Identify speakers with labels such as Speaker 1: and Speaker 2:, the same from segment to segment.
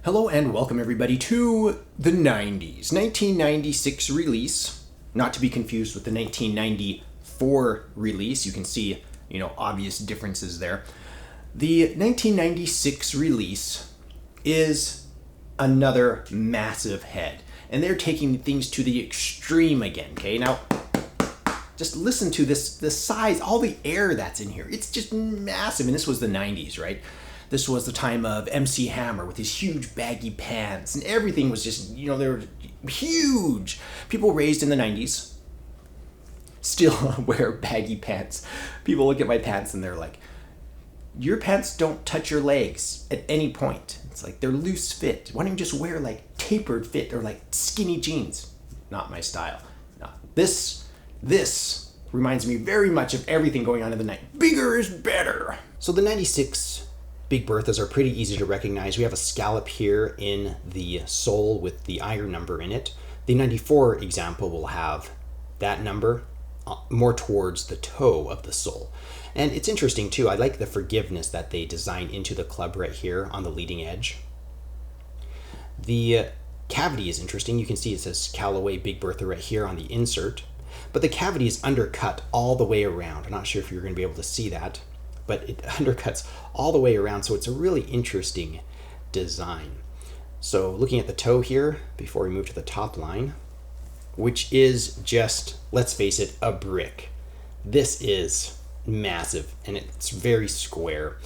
Speaker 1: Hello and welcome everybody to the 90s. 1996 release, not to be confused with the 1994 release. You can see, obvious differences there. The 1996 release is another massive head, and they're taking things to the extreme again, okay? Now, just listen to the size, all the air that's in here. It's just massive, and this was the 90s, right? This was the time of MC Hammer with his huge baggy pants, and everything was just, they were huge. People raised in the 90s still wear baggy pants. People look at my pants and they're like, your pants don't touch your legs at any point. It's like they're loose fit. Why don't you just wear like tapered fit or like skinny jeans? Not my style. No. This reminds me very much of everything going on in the night. Bigger is better. So the 96 Big Berthas are pretty easy to recognize. We have a scallop here in the sole with the iron number in it. The 94 example will have that number more towards the toe of the sole. And it's interesting too, I like the forgiveness that they design into the club right here on the leading edge. The cavity is interesting. You can see it says Callaway Big Bertha right here on the insert, but the cavity is undercut all the way around. I'm not sure if you're going to be able to see that, but it undercuts all the way around, so it's a really interesting design. So looking at the toe here, before we move to the top line, which is just, let's face it, a brick. This is massive, and it's very square.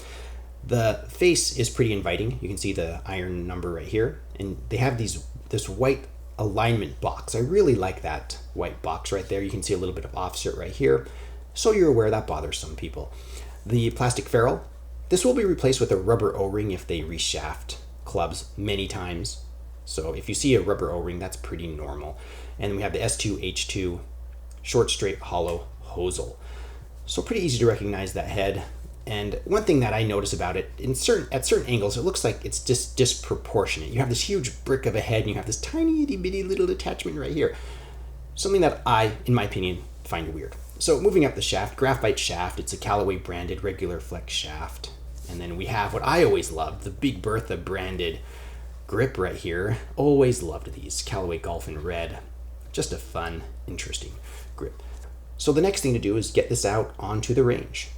Speaker 1: The face is pretty inviting. You can see the iron number right here, and they have this white alignment box. I really like that white box right there. You can see a little bit of offset right here, so you're aware that bothers some people. The plastic ferrule, this will be replaced with a rubber O-ring if they reshaft clubs many times. So if you see a rubber O-ring, that's pretty normal. And then we have the S2H2 short straight hollow hosel. So pretty easy to recognize that head. And one thing that I notice about it, at certain angles, it looks like it's just disproportionate. You have this huge brick of a head and you have this tiny itty bitty little attachment right here. Something that I, in my opinion, find weird. So moving up the shaft, graphite shaft, it's a Callaway branded regular flex shaft. And then we have what I always loved, the Big Bertha branded grip right here. Always loved these, Callaway Golf in red. Just a fun, interesting grip. So the next thing to do is get this out onto the range.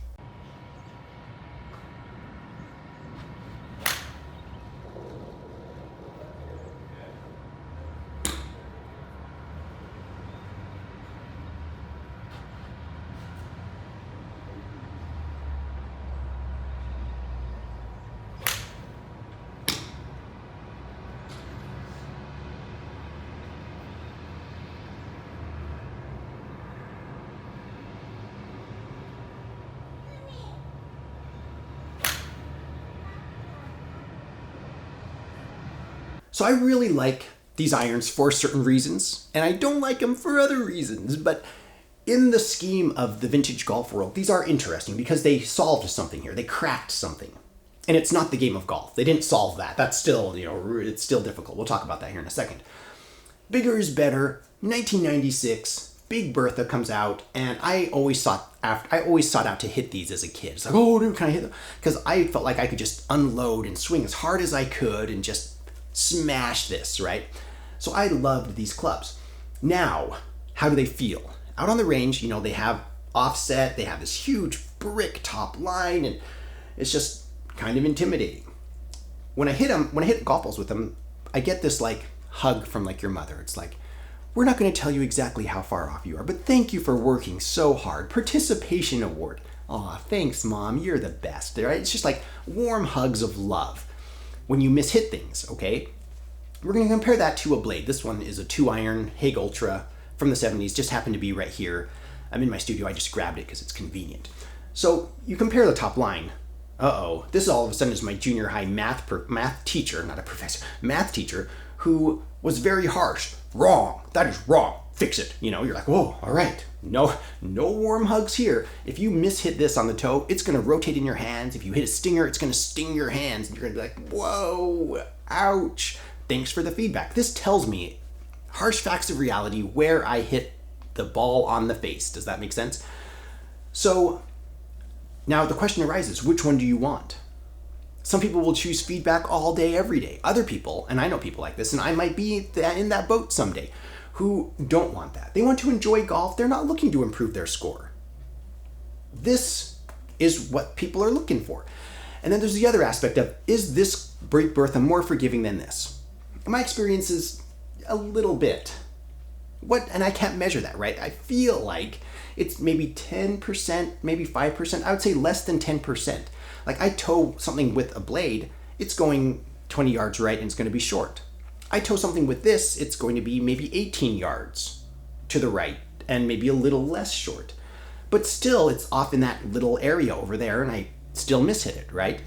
Speaker 1: So I really like these irons for certain reasons, and I don't like them for other reasons, but in the scheme of the vintage golf world, these are interesting because they solved something here. They cracked something. And it's not the game of golf. They didn't solve that. That's still, it's still difficult. We'll talk about that here in a second. Bigger is better. 1996, Big Bertha comes out, and I always sought out to hit these as a kid. It's like, oh, dude, can I hit them? Because I felt like I could just unload and swing as hard as I could and just smash this, right? So I loved these clubs. Now, how do they feel? Out on the range, they have offset, they have this huge brick top line, and it's just kind of intimidating. When I hit golf balls with them, I get this like hug from like your mother. It's like, we're not going to tell you exactly how far off you are, but thank you for working so hard. Participation award. Aw, thanks, Mom. You're the best. Right? It's just like warm hugs of love when you mishit things, okay? We're going to compare that to a blade. This one is a 2-iron Hague Ultra from the 70s, just happened to be right here. I'm in my studio, I just grabbed it because it's convenient. So you compare the top line. This all of a sudden is my junior high math teacher, not a professor, math teacher, who was very harsh. Wrong, that is wrong, fix it. You're like, whoa, all right. No warm hugs here. If you mishit this on the toe, it's going to rotate in your hands. If you hit a stinger, it's going to sting your hands. And you're going to be like, whoa, ouch. Thanks for the feedback. This tells me harsh facts of reality where I hit the ball on the face. Does that make sense? So now the question arises, which one do you want? Some people will choose feedback all day, every day. Other people, and I know people like this, and I might be in that boat someday, who don't want that. They want to enjoy golf. They're not looking to improve their score. This is what people are looking for. And then there's the other aspect of, is this Bertha more forgiving than this? My experience is a little bit. And I can't measure that, right? I feel like it's maybe 10%, maybe 5%. I would say less than 10%. Like I tow something with a blade, it's going 20 yards right and it's going to be short. I tow something with this, it's going to be maybe 18 yards to the right and maybe a little less short. But still, it's off in that little area over there and I still mishit it, right?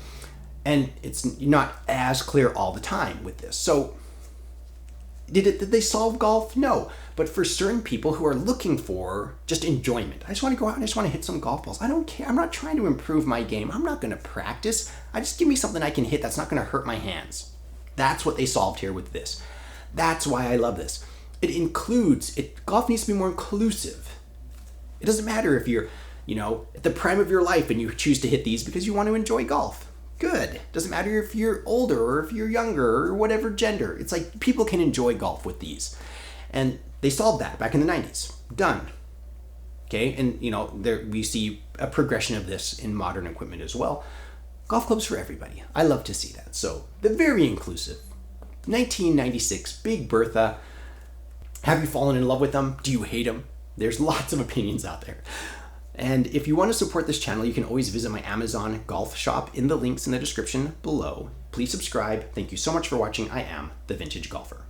Speaker 1: And it's not as clear all the time with this. So did they solve golf? No. But for certain people who are looking for just enjoyment, I just want to go out and I just want to hit some golf balls. I don't care. I'm not trying to improve my game. I'm not going to practice. Just give me something I can hit that's not going to hurt my hands. That's what they solved here with this. That's why I love this. Golf needs to be more inclusive. It doesn't matter if you're, at the prime of your life and you choose to hit these because you want to enjoy golf. Good. Doesn't matter if you're older or if you're younger or whatever gender. It's like people can enjoy golf with these. And they solved that back in the 90s. Done. Okay, and we see a progression of this in modern equipment as well. Golf clubs for everybody. I love to see that. So they're very inclusive. 1996, Big Bertha. Have you fallen in love with them? Do you hate them? There's lots of opinions out there. And if you want to support this channel, you can always visit my Amazon golf shop in the links in the description below. Please subscribe. Thank you so much for watching. I am The Vintage Golfer.